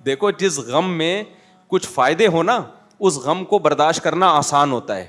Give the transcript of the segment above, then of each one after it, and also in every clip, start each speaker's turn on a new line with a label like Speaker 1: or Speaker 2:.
Speaker 1: دیکھو جس غم میں کچھ فائدے ہو نا اس غم کو برداشت کرنا آسان ہوتا ہے,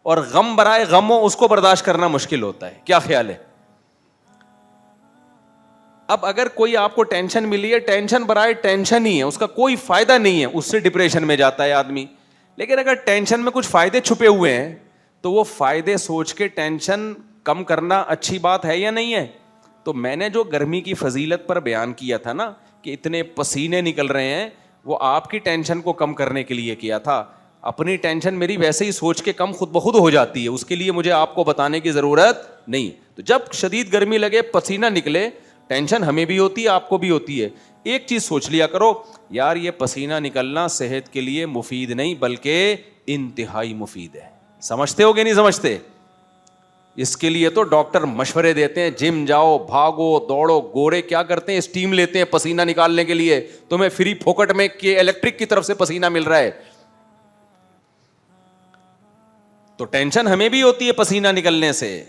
Speaker 1: اور غم برائے غم ہو اس کو برداشت کرنا مشکل ہوتا ہے. کیا خیال ہے؟ اب اگر کوئی آپ کو ٹینشن ملی ہے, ٹینشن برائے ٹینشن ہی ہے, اس کا کوئی فائدہ نہیں ہے, اس سے ڈپریشن میں جاتا ہے آدمی. لیکن اگر ٹینشن میں کچھ فائدے چھپے ہوئے ہیں تو وہ فائدے سوچ کے ٹینشن کم کرنا اچھی بات ہے یا نہیں ہے؟ تو میں نے جو گرمی کی فضیلت پر بیان کیا تھا نا کہ اتنے پسینے نکل رہے ہیں, وہ آپ کی ٹینشن کو کم کرنے کے لیے کیا تھا. اپنی ٹینشن میری ویسے ہی سوچ کے کم خود بخود ہو جاتی ہے, اس کے لیے مجھے آپ کو بتانے کی ضرورت نہیں. تو جب شدید گرمی لگے, پسینہ نکلے, ٹینشن ہمیں بھی ہوتی ہے, آپ کو بھی ہوتی ہے. ایک چیز سوچ لیا کرو, یار یہ پسینہ نکلنا صحت کے لیے مفید نہیں بلکہ انتہائی مفید ہے. سمجھتے ہو کہ نہیں سمجھتے؟ اس کے لیے تو ڈاکٹر مشورے دیتے ہیں, جم جاؤ, بھاگو, دوڑو. گورے کیا کرتے ہیں؟ اسٹیم لیتے ہیں پسینہ نکالنے کے لیے. تمہیں فری پھوکٹ میں کہ الیکٹرک کی طرف سے پسینہ مل رہا ہے. تو ٹینشن ہمیں بھی ہوتی ہے پسینہ نکلنے سے,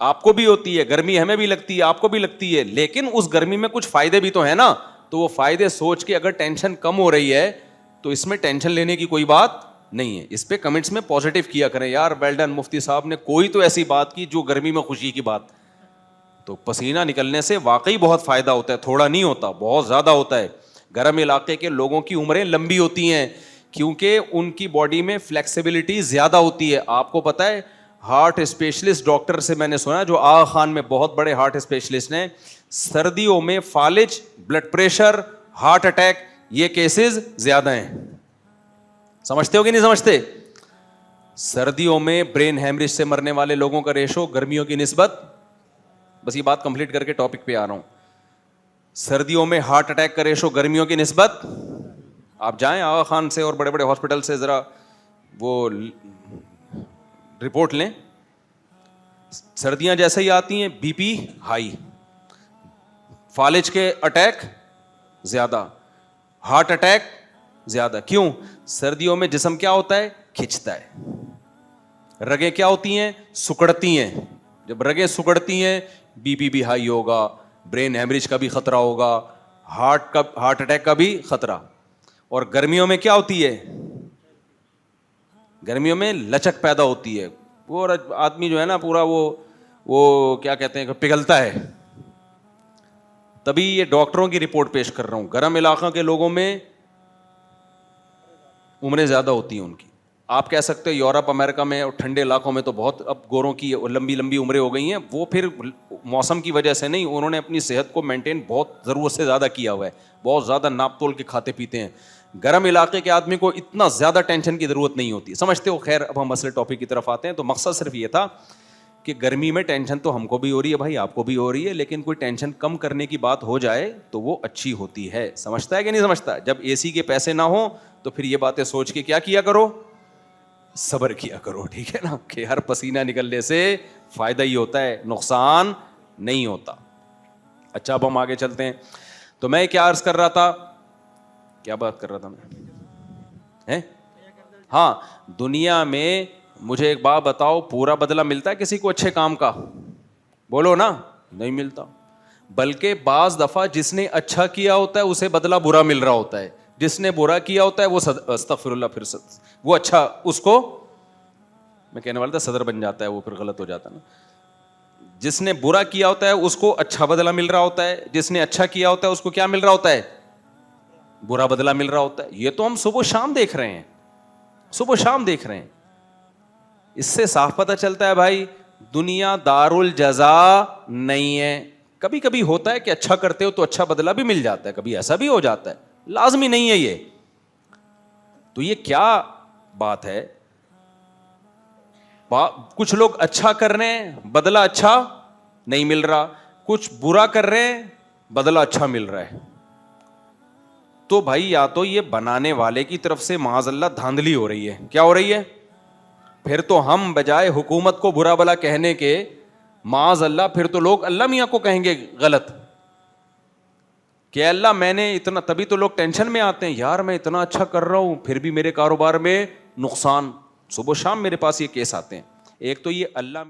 Speaker 1: آپ کو بھی ہوتی ہے, گرمی ہمیں بھی لگتی ہے, آپ کو بھی لگتی ہے, لیکن اس گرمی میں کچھ فائدے بھی تو ہیں نا. تو وہ فائدے سوچ کے اگر ٹینشن کم ہو رہی ہے تو اس میں ٹینشن لینے کی کوئی بات نہیں ہے. اس پہ کمنٹس میں پازیٹیو کیا کریں, یار ویل ڈن, مفتی صاحب نے کوئی تو ایسی بات کی جو گرمی میں خوشی کی بات. تو پسینہ نکلنے سے واقعی بہت فائدہ ہوتا ہے, تھوڑا نہیں ہوتا, بہت زیادہ ہوتا ہے. گرم علاقے کے لوگوں کی عمریں لمبی ہوتی ہیں کیونکہ ان کی باڈی میں فلیکسیبلٹی زیادہ ہوتی ہے. آپ کو پتہ ہے ہارٹ اسپیشلسٹ ڈاکٹر سے میں نے سنا, جو آغا خان میں بہت بڑے ہارٹ اسپیشلسٹ ہیں, سردیوں میں فالج, بلڈ پریشر, ہارٹ اٹیک, یہ کیسز زیادہ ہیں. سمجھتے ہو کہ نہیں سمجھتے؟ سردیوں میں برین ہیمریج سے مرنے والے لوگوں کا ریشو گرمیوں کی نسبت, بس یہ بات کمپلیٹ کر کے ٹاپک پہ آ رہا ہوں, سردیوں میں ہارٹ اٹیک کا ریشو گرمیوں کی نسبت, آپ جائیں آغا خان سے اور بڑے بڑے ہاسپٹل سے ذرا وہ رپورٹ لیں, سردیاں جیسے ہی آتی ہیں بی پی ہائی, فالج کے اٹیک زیادہ, ہارٹ اٹیک زیادہ. کیوں؟ سردیوں میں جسم کیا ہوتا ہے؟ کھنچتا ہے. رگیں کیا ہوتی ہیں؟ سکڑتی ہیں. جب رگیں سکڑتی ہیں بی پی بھی ہائی ہوگا, برین ہیمریج کا بھی خطرہ ہوگا, ہارٹ اٹیک کا بھی خطرہ. اور گرمیوں میں کیا ہوتی ہے؟ گرمیوں میں لچک پیدا ہوتی ہے, وہ آدمی جو ہے نا پورا وہ کیا کہتے ہیں پگھلتا ہے. تبھی یہ ڈاکٹروں کی رپورٹ پیش کر رہا ہوں, گرم علاقوں کے لوگوں میں عمریں زیادہ ہوتی ہیں ان کی. آپ کہہ سکتے ہیں یورپ امریکہ میں اور ٹھنڈے علاقوں میں تو بہت اب گوروں کی لمبی لمبی عمریں ہو گئی ہیں. وہ پھر موسم کی وجہ سے نہیں, انہوں نے اپنی صحت کو مینٹین بہت ضرورت سے زیادہ کیا ہوا ہے, بہت زیادہ ناپ تول کے کھاتے پیتے ہیں. گرم علاقے کے آدمی کو اتنا زیادہ ٹینشن کی ضرورت نہیں ہوتی. سمجھتے ہو؟ خیر اب ہم اصل ٹاپک کی طرف آتے ہیں. تو مقصد صرف یہ تھا کہ گرمی میں ٹینشن تو ہم کو بھی ہو رہی ہے بھائی, آپ کو بھی ہو رہی ہے, لیکن کوئی ٹینشن کم کرنے کی بات ہو جائے تو وہ اچھی ہوتی ہے. سمجھتا ہے کہ نہیں سمجھتا؟ جب اے سی کے پیسے نہ ہوں تو پھر یہ باتیں سوچ کے کیا کیا کرو, صبر کیا کرو, ٹھیک ہے نا, کہ ہر پسینہ نکلنے سے فائدہ ہی ہوتا ہے, نقصان نہیں ہوتا. اچھا اب ہم آگے چلتے ہیں. تو میں کیا عرض کر رہا تھا, کیا بات کر رہا تھا میں؟ ہاں, دنیا میں مجھے ایک بات بتاؤ, پورا بدلہ ملتا ہے کسی کو اچھے کام کا؟ بولو نا, نہیں ملتا. بلکہ بعض دفعہ جس نے اچھا کیا ہوتا ہے اسے بدلہ برا مل رہا ہوتا ہے, جس نے برا کیا ہوتا ہے وہ استغفر اللہ, پھر وہ اچھا, اس کو میں کہنے والا تھا صدر بن جاتا ہے, وہ پھر غلط ہو جاتا نا. جس نے برا کیا ہوتا ہے اس کو اچھا بدلہ مل رہا ہوتا ہے, جس نے اچھا کیا ہوتا ہے اس کو کیا مل رہا ہوتا ہے؟ برا بدلہ مل رہا ہوتا ہے. یہ تو ہم صبح شام دیکھ رہے ہیں, صبح شام دیکھ رہے ہیں. اس سے صاف پتہ چلتا ہے بھائی دنیا دار الجزا نہیں ہے. کبھی کبھی ہوتا ہے کہ اچھا کرتے ہو تو اچھا بدلہ بھی مل جاتا ہے, کبھی ایسا بھی ہو جاتا ہے, لازمی نہیں ہے یہ. تو یہ کیا بات ہے؟ کچھ لوگ اچھا کر رہے ہیں بدلہ اچھا نہیں مل رہا, کچھ برا کر رہے ہیں بدلہ اچھا مل رہا ہے. تو بھائی یا تو یہ بنانے والے کی طرف سے معاذ اللہ دھاندلی ہو رہی ہے. کیا ہو رہی ہے؟ پھر تو ہم بجائے حکومت کو برا بلا کہنے کے معاذ اللہ, پھر تو لوگ اللہ میاں کو کہیں گے غلط کہ اللہ میں نے اتنا, تبھی تو لوگ ٹینشن میں آتے ہیں, یار میں اتنا اچھا کر رہا ہوں پھر بھی میرے کاروبار میں نقصان. صبح شام میرے پاس یہ کیس آتے ہیں. ایک تو یہ اللہ